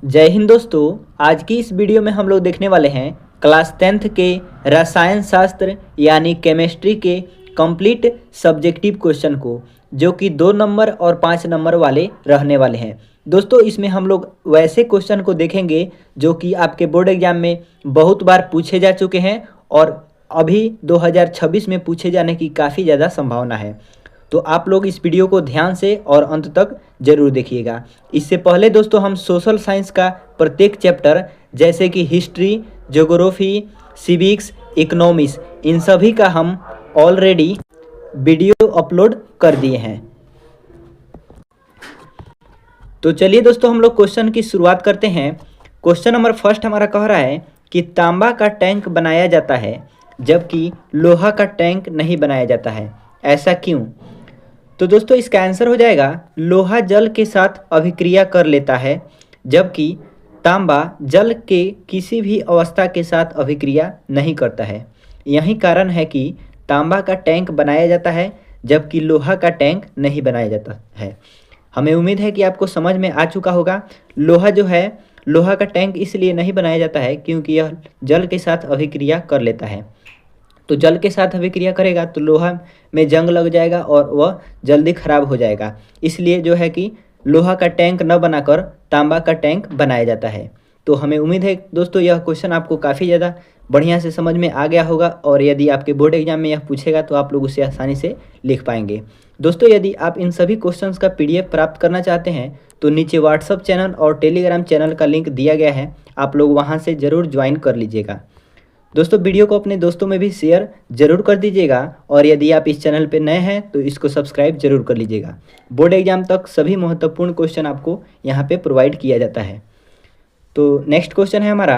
जय हिंद दोस्तों। आज की इस वीडियो में हम लोग देखने वाले हैं क्लास 10th के रसायन शास्त्र यानी केमिस्ट्री के कंप्लीट सब्जेक्टिव क्वेश्चन को, जो कि 2 नंबर और 5 नंबर वाले रहने वाले हैं। दोस्तों इसमें हम लोग वैसे क्वेश्चन को देखेंगे जो कि आपके बोर्ड एग्जाम में बहुत बार पूछे जा चुके हैं और अभी 2026 में पूछे जाने की काफ़ी ज़्यादा संभावना है। तो आप लोग इस वीडियो को ध्यान से और अंत तक जरूर देखिएगा। इससे पहले दोस्तों हम सोशल साइंस का प्रत्येक चैप्टर जैसे कि हिस्ट्री, ज्योग्राफी, सिविक्स, इकोनॉमिक्स, इन सभी का हम ऑलरेडी वीडियो अपलोड कर दिए हैं। तो चलिए दोस्तों हम लोग क्वेश्चन की शुरुआत करते हैं। क्वेश्चन नंबर फर्स्ट हमारा कह रहा है कि तांबा का टैंक बनाया जाता है जबकि लोहा का टैंक नहीं बनाया जाता है, ऐसा क्यों? तो दोस्तों इसका आंसर हो जाएगा लोहा जल के साथ अभिक्रिया कर लेता है जबकि तांबा जल के किसी भी अवस्था के साथ अभिक्रिया नहीं करता है। यही कारण है कि तांबा का टैंक बनाया जाता है जबकि लोहा का टैंक नहीं बनाया जाता है। हमें उम्मीद है कि आपको समझ में आ चुका होगा। लोहा का टैंक इसलिए नहीं बनाया जाता है क्योंकि यह जल के साथ अभिक्रिया कर लेता है। तो जल के साथ अभिक्रिया करेगा तो लोहा में जंग लग जाएगा और वह जल्दी खराब हो जाएगा। इसलिए जो है कि लोहा का टैंक न बनाकर तांबा का टैंक बनाया जाता है। तो हमें उम्मीद है दोस्तों यह क्वेश्चन आपको काफ़ी ज़्यादा बढ़िया से समझ में आ गया होगा और यदि आपके बोर्ड एग्जाम में यह पूछेगा तो आप लोग उसे आसानी से लिख पाएंगे। दोस्तों यदि आप इन सभी क्वेश्चंस का PDF प्राप्त करना चाहते हैं तो नीचे व्हाट्सअप चैनल और टेलीग्राम चैनल का लिंक दिया गया है, आप लोग वहाँ से ज़रूर ज्वाइन कर लीजिएगा। दोस्तों वीडियो को अपने दोस्तों में भी शेयर जरूर कर दीजिएगा और यदि आप इस चैनल पर नए हैं तो इसको सब्सक्राइब जरूर कर लीजिएगा। बोर्ड एग्जाम तक सभी महत्वपूर्ण क्वेश्चन आपको यहाँ पे प्रोवाइड किया जाता है। तो नेक्स्ट क्वेश्चन है हमारा,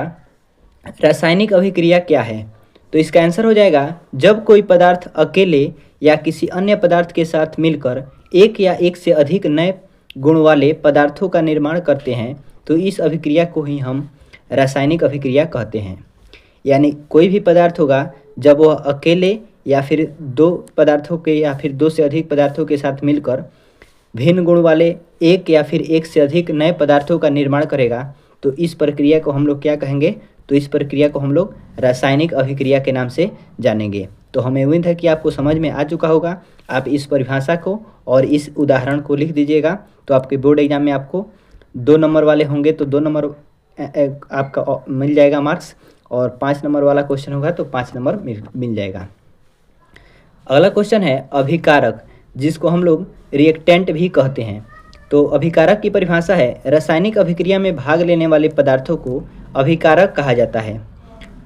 रासायनिक अभिक्रिया क्या है? तो इसका आंसर हो जाएगा जब कोई पदार्थ अकेले या किसी अन्य पदार्थ के साथ मिलकर एक या एक से अधिक नए गुण वाले पदार्थों का निर्माण करते हैं तो इस अभिक्रिया को ही हम रासायनिक अभिक्रिया कहते हैं। यानी कोई भी पदार्थ होगा जब वह अकेले या फिर 2 पदार्थों के या फिर 2 से अधिक पदार्थों के साथ मिलकर भिन्न गुण वाले एक या फिर एक से अधिक नए पदार्थों का निर्माण करेगा तो इस प्रक्रिया को हम लोग क्या कहेंगे? तो इस प्रक्रिया को हम लोग रासायनिक अभिक्रिया के नाम से जानेंगे। तो हमें उम्मीद है कि आपको समझ में आ चुका होगा। आप इस परिभाषा को और इस उदाहरण को लिख दीजिएगा तो आपके बोर्ड एग्जाम में आपको 2 नंबर वाले होंगे तो 2 नंबर आपका मिल जाएगा मार्क्स, और 5 नंबर वाला क्वेश्चन होगा तो 5 नंबर मिल जाएगा। अगला क्वेश्चन है अभिकारक, जिसको हम लोग रिएक्टेंट भी कहते हैं। तो अभिकारक की परिभाषा है रासायनिक अभिक्रिया में भाग लेने वाले पदार्थों को अभिकारक कहा जाता है।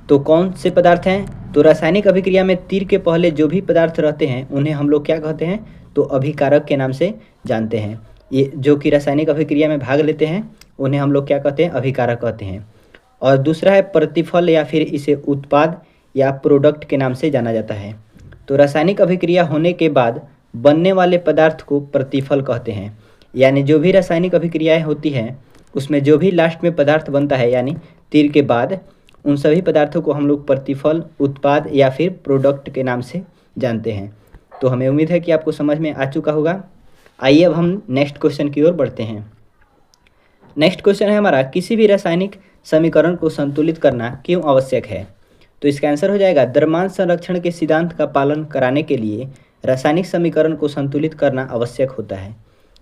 तो कौन से पदार्थ हैं? तो रासायनिक अभिक्रिया में तीर के पहले जो भी पदार्थ रहते हैं उन्हें हम लोग क्या कहते हैं? तो अभिकारक के नाम से जानते हैं। ये जो कि रासायनिक अभिक्रिया में भाग लेते हैं उन्हें हम लोग क्या कहते हैं? अभिकारक कहते हैं। और दूसरा है प्रतिफल या फिर इसे उत्पाद या प्रोडक्ट के नाम से जाना जाता है। तो रासायनिक अभिक्रिया होने के बाद बनने वाले पदार्थ को प्रतिफल कहते हैं। यानी जो भी रासायनिक अभिक्रियाएं होती हैं उसमें जो भी लास्ट में पदार्थ बनता है यानी तीर के बाद, उन सभी पदार्थों को हम लोग प्रतिफल, उत्पाद या फिर प्रोडक्ट के नाम से जानते हैं। तो हमें उम्मीद है कि आपको समझ में आ चुका होगा। आइए अब हम नेक्स्ट क्वेश्चन की ओर बढ़ते हैं। नेक्स्ट क्वेश्चन है हमारा, किसी भी रासायनिक समीकरण को संतुलित करना क्यों आवश्यक है? तो इसका आंसर हो जाएगा द्रव्यमान संरक्षण के सिद्धांत का पालन कराने के लिए रासायनिक समीकरण को संतुलित करना आवश्यक होता है,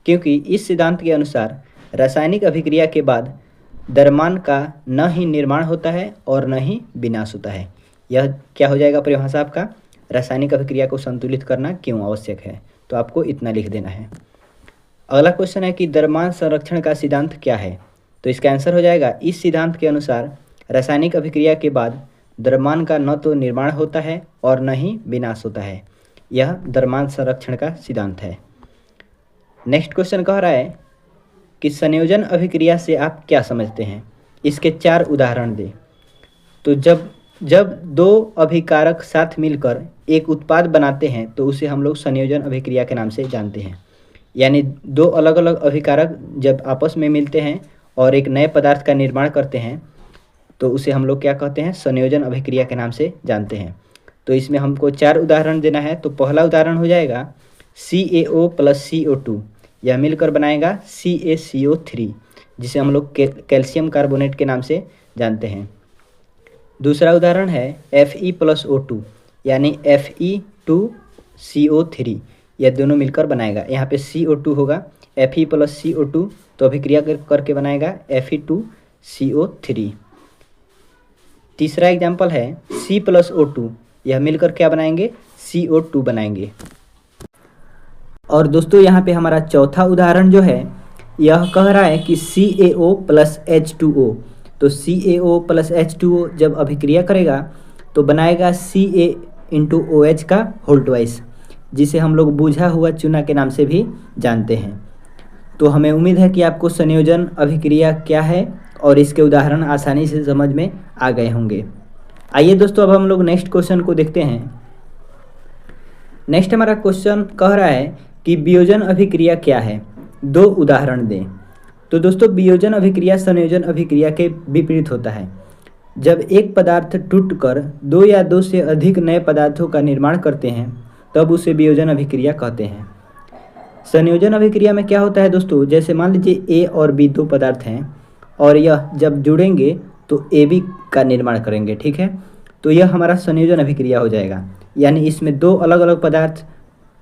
क्योंकि इस सिद्धांत के अनुसार रासायनिक अभिक्रिया के बाद द्रव्यमान का न ही निर्माण होता है और न ही विनाश होता है। यह क्या हो जाएगा परिभाषा आपका? रासायनिक अभिक्रिया को संतुलित करना क्यों आवश्यक है, तो आपको इतना लिख देना है। अगला क्वेश्चन है कि द्रव्यमान संरक्षण का सिद्धांत क्या है? तो इसका आंसर हो जाएगा इस सिद्धांत के अनुसार रासायनिक अभिक्रिया के बाद द्रव्यमान का न तो निर्माण होता है और न ही विनाश होता है। यह द्रव्यमान संरक्षण का सिद्धांत है। नेक्स्ट क्वेश्चन कह रहा है कि संयोजन अभिक्रिया से आप क्या समझते हैं? इसके 4 उदाहरण दें। तो जब 2 अभिकारक साथ मिलकर एक उत्पाद बनाते हैं तो उसे हम लोग संयोजन अभिक्रिया के नाम से जानते हैं। यानी 2 अलग अलग अभिकारक जब आपस में मिलते हैं और एक नए पदार्थ का निर्माण करते हैं तो उसे हम लोग क्या कहते हैं? संयोजन अभिक्रिया के नाम से जानते हैं। तो इसमें हमको 4 उदाहरण देना है। तो पहला उदाहरण हो जाएगा CaO + CO2, यह मिलकर बनाएगा CaCO3, जिसे हम लोग कैल्शियम कार्बोनेट के नाम से जानते हैं। दूसरा उदाहरण है Fe+O2 यानी Fe2CO3, यह दोनों मिलकर बनाएगा। यहाँ पे CO2 होगा, Fe+CO2 तो अभिक्रिया करके बनाएगा Fe2CO3। तीसरा एग्जाम्पल है C+O2, यह मिलकर क्या बनाएंगे, CO2 बनाएंगे। और दोस्तों यहाँ पे हमारा चौथा उदाहरण जो है यह कह रहा है कि CaO+H2O, तो CaO+H2O जब अभिक्रिया करेगा तो बनाएगा Ca×OH का होल ट्वाइस, जिसे हम लोग बुझा हुआ चूना के नाम से भी जानते हैं। तो हमें उम्मीद है कि आपको संयोजन अभिक्रिया क्या है और इसके उदाहरण आसानी से समझ में आ गए होंगे। आइए दोस्तों अब हम लोग नेक्स्ट क्वेश्चन को देखते हैं। नेक्स्ट हमारा क्वेश्चन कह रहा है कि वियोजन अभिक्रिया क्या है, 2 उदाहरण दें। तो दोस्तों वियोजन अभिक्रिया संयोजन अभिक्रिया के विपरीत होता है। जब एक पदार्थ टूटकर 2 या 2 से अधिक नए पदार्थों का निर्माण करते हैं तब उसे वियोजन अभिक्रिया कहते हैं। संयोजन अभिक्रिया में क्या होता है दोस्तों, जैसे मान लीजिए A और B 2 पदार्थ हैं और यह जब जुड़ेंगे तो AB का निर्माण करेंगे, ठीक है। तो यह हमारा संयोजन अभिक्रिया हो जाएगा, यानी इसमें 2 अलग अलग पदार्थ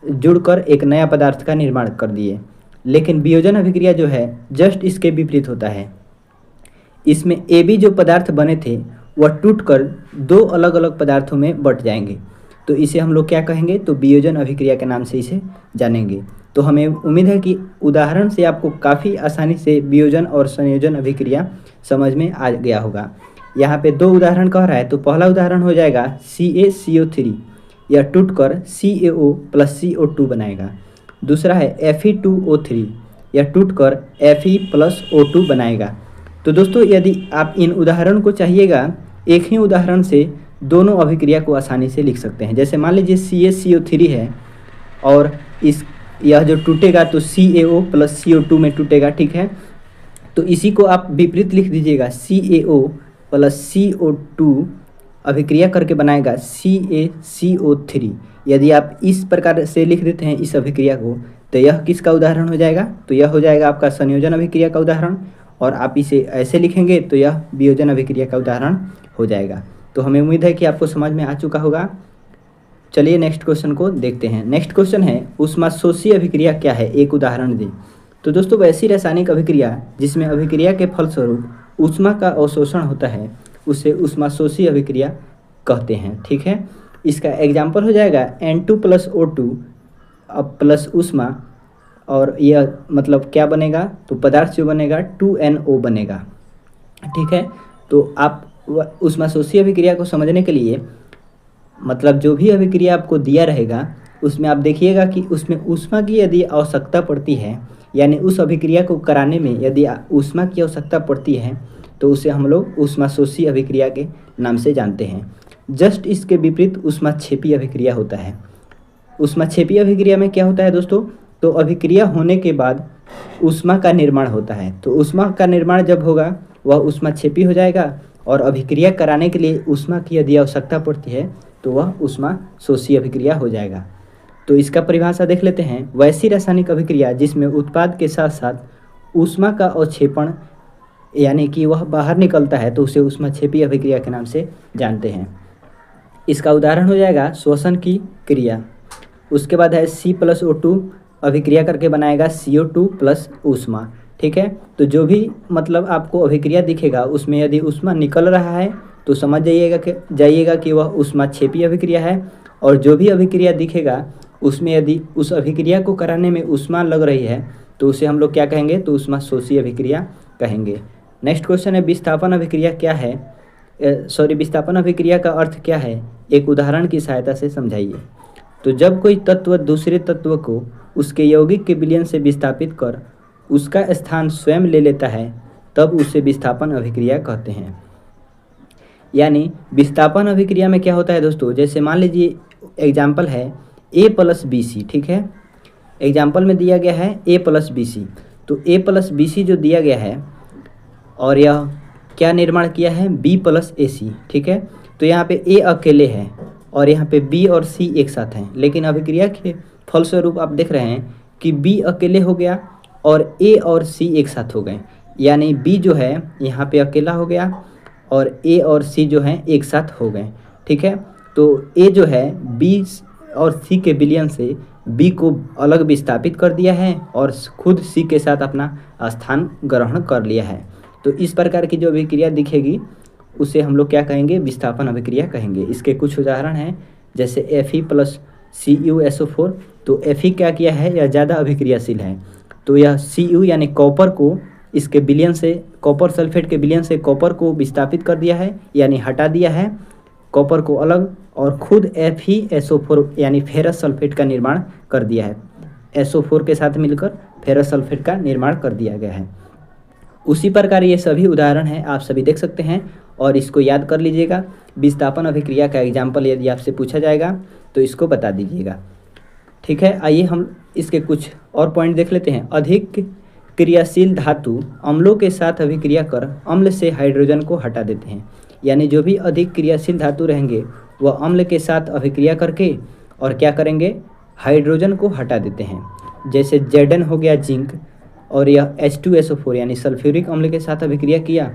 जुड़कर एक नया पदार्थ का निर्माण कर दिए। लेकिन वियोजन अभिक्रिया जो है जस्ट इसके विपरीत होता है। इसमें AB जो पदार्थ बने थे वह टूटकर 2 अलग अलग पदार्थों में बट जाएंगे, तो इसे हम लोग क्या कहेंगे, तो वियोजन अभिक्रिया के नाम से इसे जानेंगे। तो हमें उम्मीद है कि उदाहरण से आपको काफ़ी आसानी से वियोजन और संयोजन अभिक्रिया समझ में आ गया होगा। यहाँ पे 2 उदाहरण कह रहा है, तो पहला उदाहरण हो जाएगा CaCO3, यह टूटकर CaO+CO2 बनाएगा। दूसरा है Fe2O3, यह टूटकर Fe+O2 बनाएगा। तो दोस्तों यदि आप इन उदाहरण को चाहिएगा, एक ही उदाहरण से दोनों अभिक्रिया को आसानी से लिख सकते हैं। जैसे मान लीजिए CaCO3 है और यह जो टूटेगा तो CaO+CO2 में टूटेगा, ठीक है। तो इसी को आप विपरीत लिख दीजिएगा, CaO+CO2 अभिक्रिया करके बनाएगा CaCO3। यदि आप इस प्रकार से लिख देते हैं इस अभिक्रिया को, तो यह किसका उदाहरण हो जाएगा, तो यह हो जाएगा आपका संयोजन अभिक्रिया का उदाहरण। और आप इसे ऐसे लिखेंगे तो यह वियोजन अभिक्रिया का उदाहरण हो जाएगा। तो हमें उम्मीद है कि आपको समझ में आ चुका होगा। चलिए नेक्स्ट क्वेश्चन को देखते हैं। नेक्स्ट क्वेश्चन है ऊष्माशोषी अभिक्रिया क्या है, एक उदाहरण दें। तो दोस्तों वैसी रासायनिक अभिक्रिया जिसमें अभिक्रिया के फलस्वरूप ऊष्मा का अवशोषण होता है उसे ऊष्माशोषी अभिक्रिया कहते हैं, ठीक है। इसका एग्जाम्पल हो जाएगा N2+O2 अब प्लस ऊष्मा, और यह मतलब क्या बनेगा, तो पदार्थ जो बनेगा 2NO बनेगा, ठीक है। तो आप ऊष्माशोषी अभिक्रिया को समझने के लिए मतलब जो भी अभिक्रिया आपको दिया रहेगा उसमें आप देखिएगा कि उसमें ऊष्मा की यदि आवश्यकता पड़ती है, यानी उस अभिक्रिया को कराने में यदि ऊष्मा की आवश्यकता पड़ती है तो उसे हम लोग ऊष्माशोषी अभिक्रिया के नाम से जानते हैं। जस्ट इसके विपरीत ऊष्माक्षेपी अभिक्रिया होता है। ऊष्माक्षेपी अभिक्रिया में क्या होता है दोस्तों, तो अभिक्रिया होने के बाद ऊष्मा का निर्माण होता है। तो ऊष्मा का निर्माण जब होगा वह ऊष्माक्षेपी हो जाएगा, और अभिक्रिया कराने के लिए ऊष्मा की यदि आवश्यकता पड़ती है तो वह ऊष्माशोषी अभिक्रिया हो जाएगा। तो इसका परिभाषा देख लेते हैं। वैसी रासायनिक अभिक्रिया जिसमें उत्पाद के साथ साथ ऊष्मा का अवक्षेपण यानी कि वह बाहर निकलता है तो उसे ऊष्माक्षेपी अभिक्रिया के नाम से जानते हैं। इसका उदाहरण हो जाएगा श्वसन की क्रिया। उसके बाद है C+O2 अभिक्रिया करके बनाएगा CO2 प्लस ऊष्मा, ठीक है। तो जो भी मतलब आपको अभिक्रिया दिखेगा उसमें यदि ऊष्मा निकल रहा है तो समझ जाइएगा कि वह ऊष्माक्षेपी अभिक्रिया है, और जो भी अभिक्रिया दिखेगा उसमें यदि उस अभिक्रिया को कराने में ऊष्मा लग रही है तो उसे हम लोग क्या कहेंगे, तो ऊष्माशोषी अभिक्रिया कहेंगे। नेक्स्ट क्वेश्चन है विस्थापन अभिक्रिया क्या है, विस्थापन अभिक्रिया का अर्थ क्या है, एक उदाहरण की सहायता से समझाइए। तो जब कोई तत्व दूसरे तत्व को उसके यौगिक के विलयन से विस्थापित कर उसका स्थान स्वयं ले लेता है तब उसे विस्थापन अभिक्रिया कहते हैं। यानी विस्थापन अभिक्रिया में क्या होता है दोस्तों, जैसे मान लीजिए एग्जाम्पल है A+BC, ठीक है। एग्जाम्पल में दिया गया है A+BC, तो A+BC जो दिया गया है और यह क्या निर्माण किया है B+AC, ठीक है। तो यहाँ पे A अकेले है और यहाँ पे B और C एक साथ हैं, लेकिन अभिक्रिया के फलस्वरूप आप देख रहे हैं कि B अकेले हो गया और A और C एक साथ हो गए। यानी बी जो है यहाँ पे अकेला हो गया और ए और सी जो हैं एक साथ हो गए। ठीक है, तो ए जो है बी और सी के विलयन से बी को अलग विस्थापित कर दिया है और खुद सी के साथ अपना स्थान ग्रहण कर लिया है। तो इस प्रकार की जो अभिक्रिया दिखेगी उसे हम लोग क्या कहेंगे, विस्थापन अभिक्रिया कहेंगे। इसके कुछ उदाहरण हैं, जैसे Fe प्लस CuSO4। तो Fe क्या किया है, यह ज़्यादा अभिक्रियाशील है, तो यह Cu यानी कॉपर को इसके विलयन से, कॉपर सल्फेट के विलयन से कॉपर को विस्थापित कर दिया है, यानी हटा दिया है कॉपर को अलग, और खुद FeSO4 यानी फेरस सल्फेट का निर्माण कर दिया है। SO4 के साथ मिलकर फेरस सल्फेट का निर्माण कर दिया गया है। उसी प्रकार ये सभी उदाहरण हैं, आप सभी देख सकते हैं और इसको याद कर लीजिएगा। विस्थापन अभिक्रिया का एग्जाम्पल यदि आपसे पूछा जाएगा तो इसको बता दीजिएगा। ठीक है, आइए हम इसके कुछ और पॉइंट देख लेते हैं। अधिक क्रियाशील धातु अम्लों के साथ अभिक्रिया कर अम्ल से हाइड्रोजन को हटा देते हैं। यानी जो भी अधिक क्रियाशील धातु रहेंगे वह अम्ल के साथ अभिक्रिया करके और क्या करेंगे, हाइड्रोजन को हटा देते हैं। जैसे Zn हो गया जिंक, और यह H2SO4 यानी सल्फ्यूरिक अम्ल के साथ अभिक्रिया किया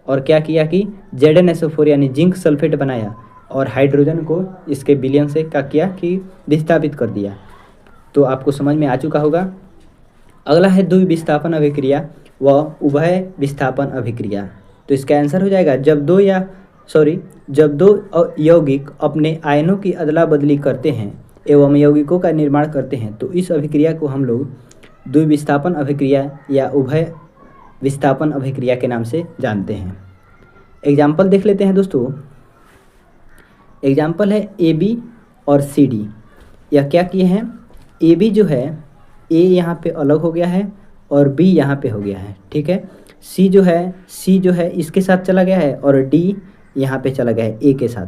और क्या किया कि ZnSO4 यानी जिंक सल्फेट बनाया और हाइड्रोजन को इसके विलयन से क्या किया कि विस्थापित कर दिया। तो आपको समझ में आ चुका होगा। अगला है द्विविस्थापन अभिक्रिया व उभय विस्थापन अभिक्रिया। तो इसका आंसर हो जाएगा जब दो यौगिक अपने आयनों की अदला बदली करते हैं एवं यौगिकों का निर्माण करते हैं, तो इस अभिक्रिया को हम लोग द्विविस्थापन अभिक्रिया या उभय विस्थापन अभिक्रिया के नाम से जानते हैं। एग्जाम्पल देख लेते हैं दोस्तों। एग्जाम्पल है AB और CD। यह क्या किए हैं, AB जो है A यहाँ पे अलग हो गया है और B यहाँ पे हो गया है। ठीक है, C जो है इसके साथ चला गया है और D यहाँ पे चला गया है A के साथ।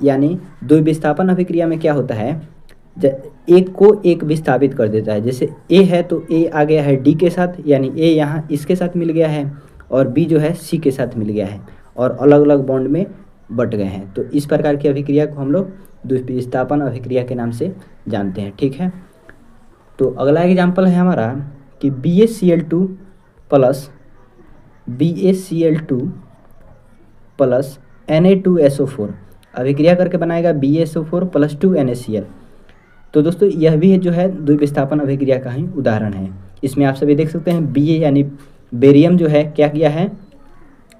यानी द्विविस्थापन अभिक्रिया में क्या होता है, एक को एक विस्थापित कर देता है। जैसे A है तो A आ गया है D के साथ, यानी A यहाँ इसके साथ मिल गया है और B जो है C के साथ मिल गया है और अलग अलग बॉन्ड में बट गए हैं। तो इस प्रकार की अभिक्रिया को हम लोग द्विविस्थापन अभिक्रिया के नाम से जानते हैं। ठीक है, तो अगला एग्जाम्पल है हमारा कि BaCl2 प्लस Na2SO4 अभिक्रिया करके बनाएगा BaSO4 प्लस 2NaCl। तो दोस्तों यह भी जो है द्विविस्थापन अभिक्रिया का ही उदाहरण है। इसमें आप सभी देख सकते हैं Ba यानी बेरियम जो है क्या किया है,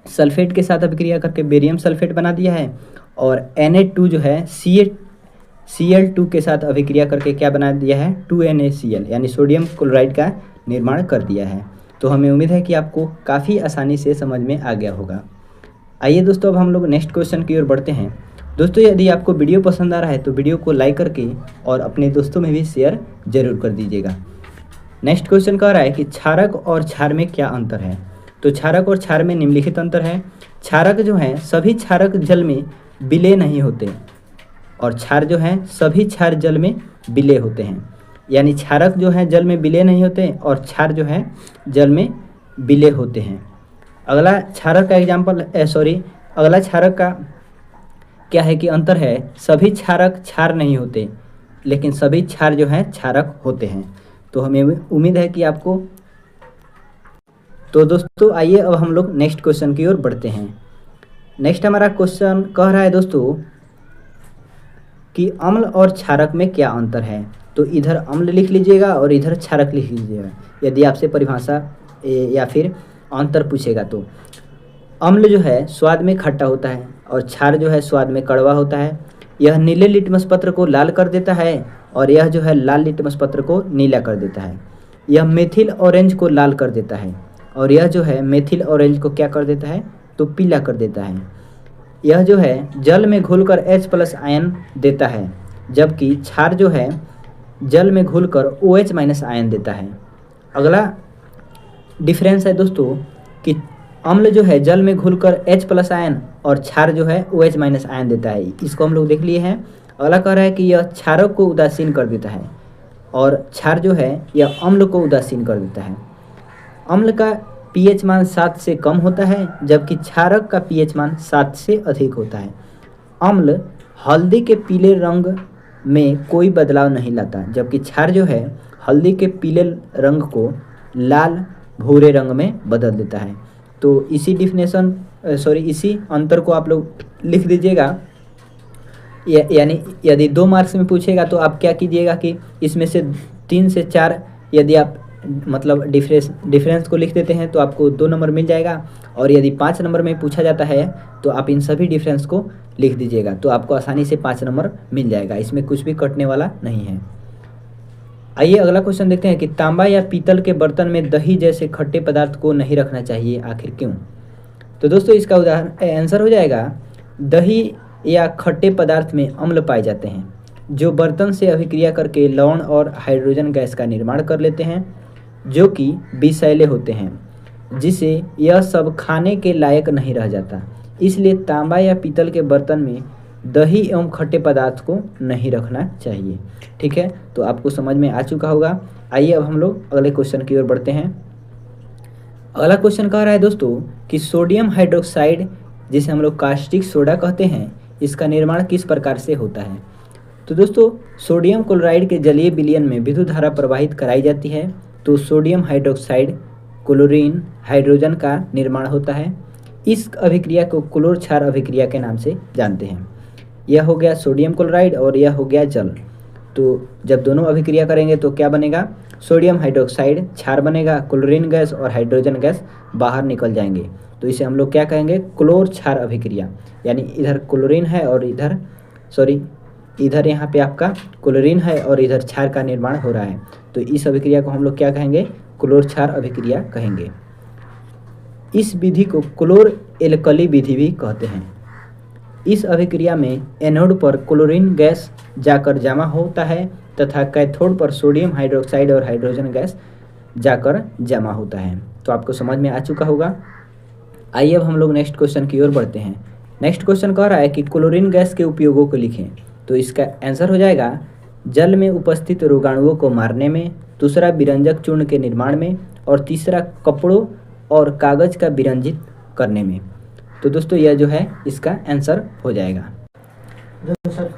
सल्फेट के साथ अभिक्रिया करके बेरियम सल्फेट बना दिया है, और Na2 जो है Cl2 के साथ अभिक्रिया करके क्या बना दिया है, 2NaCl यानी सोडियम क्लोराइड का निर्माण कर दिया है। तो हमें उम्मीद है कि आपको काफ़ी आसानी से समझ में आ गया होगा। आइए दोस्तों अब हम लोग नेक्स्ट क्वेश्चन की ओर बढ़ते हैं। दोस्तों यदि आपको वीडियो पसंद आ रहा है तो वीडियो को लाइक करके और अपने दोस्तों में भी शेयर जरूर कर दीजिएगा। नेक्स्ट क्वेश्चन कह रहा है कि क्षारक और क्षार में क्या अंतर है। तो क्षारक और क्षार में निम्नलिखित अंतर है। क्षारक जो हैं सभी क्षारक जल में विलय नहीं होते और क्षार जो हैं सभी क्षार जल में विलय होते हैं। यानी क्षारक जो है जल में विलय नहीं होते और क्षार जो है जल में विलय होते हैं। अगला क्षारक का अगला क्षारक का क्या है कि अंतर है, सभी क्षारक क्षार नहीं होते लेकिन सभी क्षार जो हैं क्षारक होते हैं। तो हमें उम्मीद है कि आपको। तो दोस्तों आइए अब हम लोग नेक्स्ट क्वेश्चन की ओर बढ़ते हैं। नेक्स्ट हमारा क्वेश्चन कह रहा है दोस्तों कि अम्ल और क्षारक में क्या अंतर है। तो इधर अम्ल लिख लीजिएगा और इधर क्षारक लिख लीजिएगा यदि आपसे परिभाषा या फिर अंतर पूछेगा। तो अम्ल जो है स्वाद में खट्टा होता है और क्षार जो है स्वाद में कड़वा होता है। यह नीले लिटमस पत्र को लाल कर देता है और यह जो है लाल लिटमस पत्र को नीला कर देता है। यह मेथिल ऑरेंज को लाल कर देता है और यह जो है मेथिल ऑरेंज को क्या कर देता है, तो पीला कर देता है। यह जो है जल में घुलकर H+ आयन देता है, जबकि क्षार जो है जल में घुलकर OH- आयन देता है। अगला डिफरेंस है दोस्तों कि अम्ल जो है जल में घुलकर H+ आयन और क्षार जो है OH- आयन देता है। इसको हम लोग देख लिए हैं। अगला कह रहा है कि यह क्षारक को उदासीन कर देता है और क्षार जो है यह अम्ल को उदासीन कर देता है। अम्ल का pH मान 7 से कम होता है जबकि क्षारक का pH मान 7 से अधिक होता है। अम्ल हल्दी के पीले रंग में कोई बदलाव नहीं लाता, जबकि क्षार जो है हल्दी के पीले रंग को लाल भूरे रंग में बदल देता है। तो इसी इसी अंतर को आप लोग लिख दीजिएगा। यानी यदि 2 मार्क्स में पूछेगा तो आप क्या कीजिएगा कि इसमें से 3 से 4 यदि आप मतलब डिफरेंस को लिख देते हैं तो आपको 2 नंबर मिल जाएगा। और यदि 5 नंबर में पूछा जाता है तो आप इन सभी डिफरेंस को लिख दीजिएगा, तो आपको आसानी से 5 नंबर मिल जाएगा। इसमें कुछ भी कटने वाला नहीं है। आइए अगला क्वेश्चन देखते हैं कि तांबा या पीतल के बर्तन में दही जैसे खट्टे पदार्थ को नहीं रखना चाहिए, आखिर क्यों? तो दोस्तों इसका आंसर हो जाएगा, दही या खट्टे पदार्थ में अम्ल पाए जाते हैं जो बर्तन से अभिक्रिया करके लवण और हाइड्रोजन गैस का निर्माण कर लेते हैं, जो कि विषैले होते हैं, जिससे यह सब खाने के लायक नहीं रह जाता। इसलिए तांबा या पीतल के बर्तन में दही एवं खट्टे पदार्थ को नहीं रखना चाहिए। ठीक है, तो आपको समझ में आ चुका होगा। आइए अब हम लोग अगले क्वेश्चन की ओर बढ़ते हैं। अगला क्वेश्चन कह रहा है दोस्तों कि सोडियम हाइड्रोक्साइड, जिसे हम लोग कास्टिक सोडा कहते हैं, इसका निर्माण किस प्रकार से होता है? तो दोस्तों सोडियम क्लोराइड के जलीय विलयन में विद्युत धारा प्रवाहित कराई जाती है, तो सोडियम हाइड्रोक्साइड क्लोरीन हाइड्रोजन का निर्माण होता है। इस अभिक्रिया को क्लोर क्षार अभिक्रिया के नाम से जानते हैं। यह हो गया सोडियम क्लोराइड और यह हो गया जल। तो जब दोनों अभिक्रिया करेंगे तो क्या बनेगा? सोडियम हाइड्रोक्साइड क्षार बनेगा, क्लोरीन गैस और हाइड्रोजन गैस बाहर निकल जाएंगे। तो इसे हम लोग क्या कहेंगे? क्लोर क्षार अभिक्रिया। यानी इधर क्लोरीन है और इधर यहाँ पे आपका क्लोरीन है और इधर क्षार का निर्माण हो रहा है, तो इस अभिक्रिया को हम लोग क्या कहेंगे? क्लोर क्षार अभिक्रिया कहेंगे। इस विधि को क्लोर एल्कली विधि भी कहते हैं। इस अभिक्रिया में एनोड पर क्लोरीन गैस जाकर जमा होता है तथा कैथोड पर सोडियम हाइड्रोक्साइड और हाइड्रोजन गैस जाकर जमा होता है। तो आपको समझ में आ चुका होगा। आइए अब हम लोग नेक्स्ट क्वेश्चन की ओर बढ़ते हैं। नेक्स्ट क्वेश्चन कह रहा है कि क्लोरीन गैस के उपयोगों को लिखें। तो इसका आंसर हो जाएगा, जल में उपस्थित रोगाणुओं को मारने में, दूसरा विरंजक चूर्ण के निर्माण में, और तीसरा कपड़ों और कागज का विरंजित करने में। तो दोस्तों यह जो है इसका आंसर हो जाएगा।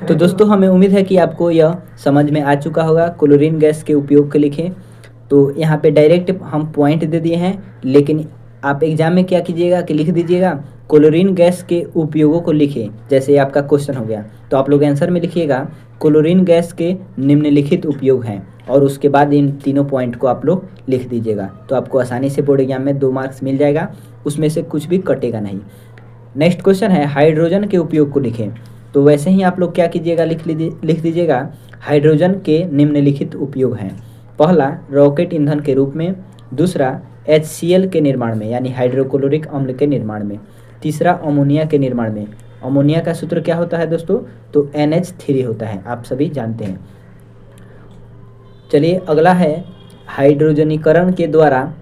तो दोस्तों हमें उम्मीद है कि आपको यह समझ में आ चुका होगा। क्लोरीन गैस के उपयोग को लिखें। तो यहाँ पे डायरेक्ट हम पॉइंट दे दिए हैं, लेकिन आप एग्जाम में क्या कीजिएगा कि लिख दीजिएगा क्लोरीन गैस के उपयोगों को लिखें। जैसे आपका क्वेश्चन हो गया तो आप लोग आंसर में लिखिएगा क्लोरीन गैस के निम्नलिखित उपयोग हैं, और उसके बाद इन तीनों पॉइंट को आप लोग लिख दीजिएगा। तो आपको आसानी से बोर्ड एग्जाम में 2 मार्क्स मिल जाएगा, उसमें से कुछ भी कटेगा नहीं। नेक्स्ट क्वेश्चन है हाइड्रोजन के उपयोग को लिखें। तो वैसे ही आप लोग क्या कीजिएगा, लिख दीजिएगा हाइड्रोजन के निम्नलिखित उपयोग हैं। पहला, रॉकेट ईंधन के रूप में। दूसरा, HCl के निर्माण में यानी हाइड्रोक्लोरिक अम्ल के निर्माण में। तीसरा, अमोनिया के निर्माण में। अमोनिया का सूत्र क्या होता है दोस्तों? तो NH3 होता है, आप सभी जानते हैं। चलिए अगला है हाइड्रोजनीकरण के द्वारा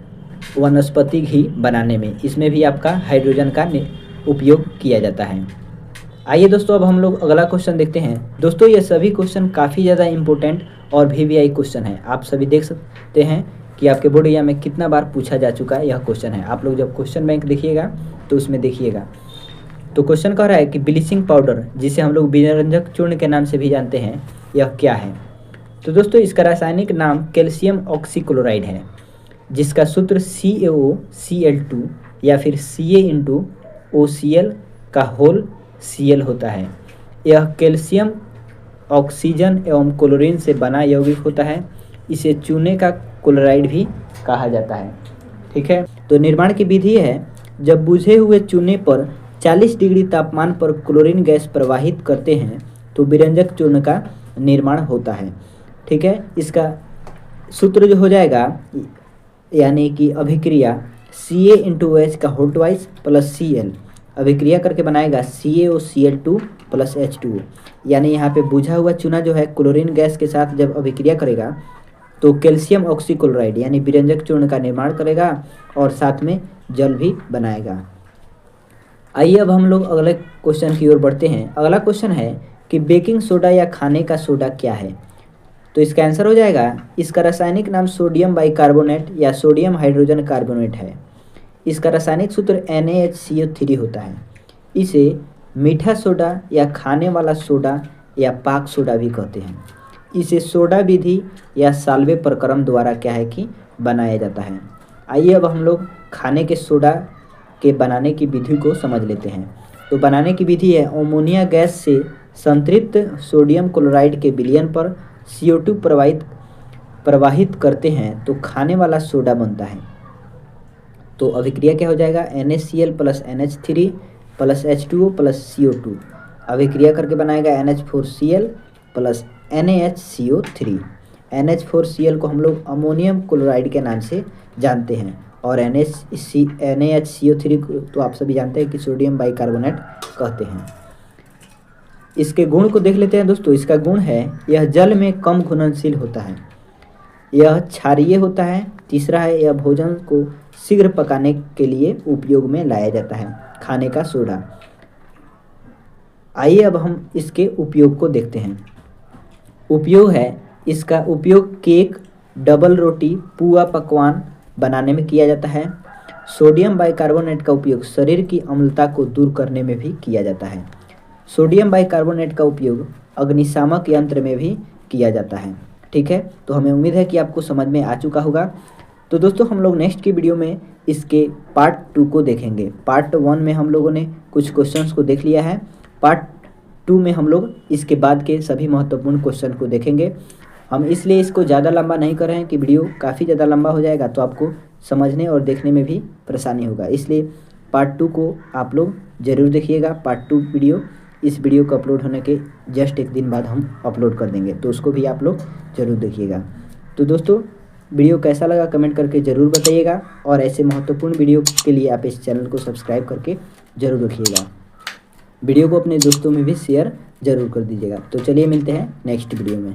वनस्पति घी बनाने में। इसमें भी आपका हाइड्रोजन का उपयोग किया जाता है। आइए दोस्तों अब हम लोग अगला क्वेश्चन देखते हैं। दोस्तों ये सभी क्वेश्चन काफ़ी ज़्यादा इंपॉर्टेंट और VVI क्वेश्चन है। आप सभी देख सकते हैं कि आपके बोर्ड एग्जाम में कितना बार पूछा जा चुका है यह क्वेश्चन है। आप लोग जब क्वेश्चन बैंक देखिएगा तो उसमें देखिएगा। तो क्वेश्चन कह रहा है कि ब्लीचिंग पाउडर, जिसे हम लोग विरंजक चूर्ण के नाम से भी जानते हैं, यह क्या है? तो दोस्तों इसका रासायनिक नाम कैल्शियम ऑक्सीक्लोराइड है, जिसका सूत्र CaOCl2 या फिर Ca*OCl का होल Cl होता है। यह कैल्शियम ऑक्सीजन एवं क्लोरीन से बना यौगिक होता है। इसे चूने का क्लोराइड भी कहा जाता है। ठीक है, तो निर्माण की विधि है, जब बुझे हुए चूने पर 40 डिग्री तापमान पर क्लोरीन गैस प्रवाहित करते हैं तो विरंजक चूर्ण का निर्माण होता है। ठीक है, इसका सूत्र जो हो जाएगा यानी कि अभिक्रिया Ca*H का होल ट्वाइस प्लस Cl अभिक्रिया करके बनाएगा CaOCl2 प्लस H2O। यानी यहाँ पे बुझा हुआ चूना जो है क्लोरीन गैस के साथ जब अभिक्रिया करेगा तो कैल्शियम ऑक्सीक्लोराइड यानी विरंजक चूर्ण का निर्माण करेगा और साथ में जल भी बनाएगा। आइए अब हम लोग अगले क्वेश्चन की ओर बढ़ते हैं। अगला क्वेश्चन है कि बेकिंग सोडा या खाने का सोडा क्या है? तो इसका आंसर हो जाएगा, इसका रासायनिक नाम सोडियम बाइकार्बोनेट या सोडियम हाइड्रोजन कार्बोनेट है। इसका रासायनिक सूत्र NaHCO3 होता है। इसे मीठा सोडा या खाने वाला सोडा या पाक सोडा भी कहते हैं। इसे सोडा विधि या साल्वे प्रक्रम द्वारा क्या है कि बनाया जाता है। आइए अब हम लोग खाने के सोडा के बनाने की विधि को समझ लेते हैं। तो बनाने की विधि है, अमोनिया गैस से संतृप्त सोडियम क्लोराइड के विलयन पर CO2 प्रवाहित करते हैं तो खाने वाला सोडा बनता है। तो अभिक्रिया क्या हो जाएगा, NaCl plus NH3 plus H2O plus CO2 अभिक्रिया करके बनाएगा NH4Cl प्लस NaHCO3। NH4Cl को हम लोग अमोनियम क्लोराइड के नाम से जानते हैं और NaHCO3 को तो आप सभी जानते हैं कि सोडियम बाइकार्बोनेट कहते हैं। इसके गुण को देख लेते हैं दोस्तों। इसका गुण है, यह जल में कम घुलनशील होता है, यह क्षारीय होता है। तीसरा है, यह भोजन को शीघ्र पकाने के लिए उपयोग में लाया जाता है, खाने का सोडा। आइए अब हम इसके उपयोग को देखते हैं। उपयोग है, इसका उपयोग केक, डबल रोटी, पुआ पकवान बनाने में किया जाता है। सोडियम बाइकार्बोनेट का उपयोग शरीर की अम्लता को दूर करने में भी किया जाता है। सोडियम बाइकार्बोनेट का उपयोग अग्निशामक यंत्र में भी किया जाता है। ठीक है, तो हमें उम्मीद है कि आपको समझ में आ चुका होगा। तो दोस्तों हम लोग नेक्स्ट की वीडियो में इसके पार्ट 2 को देखेंगे। पार्ट 1 में हम लोगों ने कुछ क्वेश्चंस को देख लिया है, पार्ट 2 में हम लोग इसके बाद के सभी महत्वपूर्ण क्वेश्चन को देखेंगे। हम इसलिए इसको ज़्यादा लंबा नहीं कर रहे हैं कि वीडियो काफ़ी ज़्यादा लंबा हो जाएगा तो आपको समझने और देखने में भी परेशानी होगा, इसलिए पार्ट 2 को आप लोग ज़रूर देखिएगा। पार्ट 2 वीडियो इस वीडियो को अपलोड होने के जस्ट एक दिन बाद हम अपलोड कर देंगे, तो उसको भी आप लोग ज़रूर देखिएगा। तो दोस्तों वीडियो कैसा लगा कमेंट करके ज़रूर बताइएगा और ऐसे महत्वपूर्ण वीडियो के लिए आप इस चैनल को सब्सक्राइब करके ज़रूर रखिएगा। वीडियो को अपने दोस्तों में भी शेयर ज़रूर कर दीजिएगा। तो चलिए मिलते हैं नेक्स्ट वीडियो में।